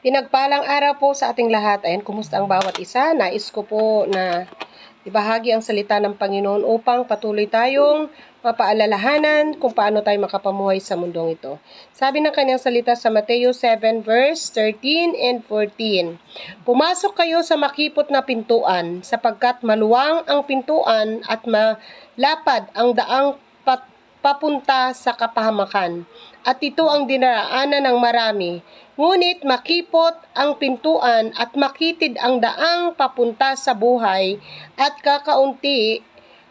Pinagpalang araw po sa ating lahat. Ayan, kumusta ang bawat isa? Nais ko po na ibahagi ang salita ng Panginoon upang patuloy tayong mapaalalahanan kung paano tayo makapamuhay sa mundong ito. Sabi ng kanyang salita sa Mateo 7 verse 13 and 14. Pumasok kayo sa makipot na pintuan sapagkat maluwang ang pintuan at malapad ang daang papunta sa kapahamakan. At ito ang dinaraanan ng marami. Ngunit makipot ang pintuan at makitid ang daang papunta sa buhay at kakaunti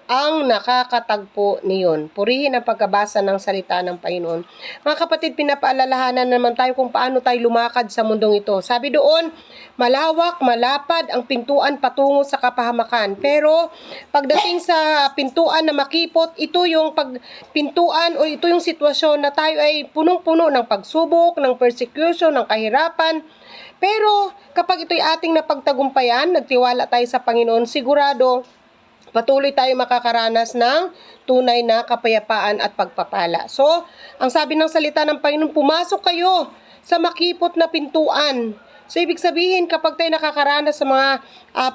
ang nakakatagpo niyon. Purihin ang pagkabasa ng salita ng Panginoon. Mga kapatid, pinapaalalahanan naman tayo kung paano tayo lumakad sa mundong ito. Sabi doon, malawak, malapad ang pintuan patungo sa kapahamakan. Pero pagdating sa pintuan na makipot, ito yung pintuan o ito yung sitwasyon na tayo ay punong-puno ng pagsubok, ng persecution, ng kahirapan. Pero kapag ito'y ating napagtagumpayan, nagtiwala tayo sa Panginoon, sigurado patuloy tayo makakaranas ng tunay na kapayapaan at pagpapala. So, ang sabi ng salita ng Panginoon, pumasok kayo sa makipot na pintuan. So, ibig sabihin, kapag tayo nakakaranas sa mga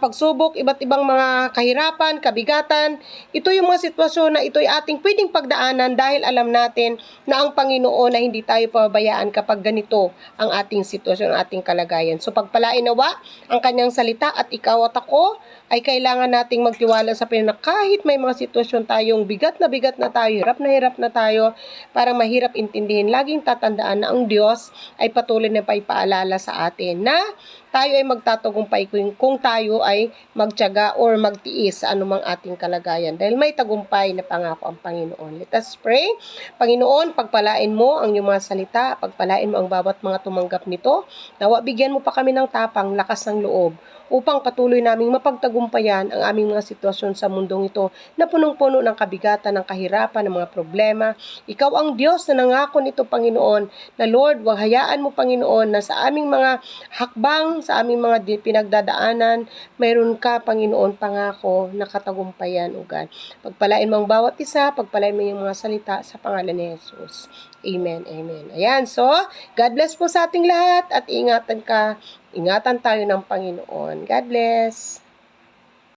pagsubok, iba't ibang mga kahirapan, kabigatan, ito yung mga sitwasyon na ito'y ating pwedeng pagdaanan dahil alam natin na ang Panginoon na hindi tayo pababayaan kapag ganito ang ating sitwasyon, ang ating kalagayan. So, pagpalain nawa ang kanyang salita at ikaw at ako ay kailangan nating magtiwala sa Panginoon na kahit may mga sitwasyon tayong bigat na tayo, hirap na tayo, parang mahirap intindihin, laging tatandaan na ang Diyos ay patuloy na paipaalala sa atin na tayo ay magtatagumpay kung tayo ay magtiyaga or magtiis sa anumang ating kalagayan dahil may tagumpay na pangako ang Panginoon. Let us pray. Panginoon, pagpalain mo ang iyong mga salita, pagpalain mo ang bawat mga tumanggap nito. Nawa bigyan mo pa kami ng tapang, lakas ng loob upang patuloy naming mapagtagumpayan ang aming mga sitwasyon sa mundong ito na punong-puno ng kabigatan, ng kahirapan, ng mga problema. Ikaw ang Diyos na nangako nito, Panginoon, na Lord, wag hayaan mo, Panginoon, na sa aming mga hakbang, sa aming mga pinagdadaanan, mayroon ka, Panginoon, pangako na katagumpayan, O God. Pagpalain mo ang bawat isa, pagpalain mo yung mga salita sa pangalan ni Jesus. Amen, amen. Ayan, so, God bless po sa ating lahat at ingatan tayo ng Panginoon. God bless.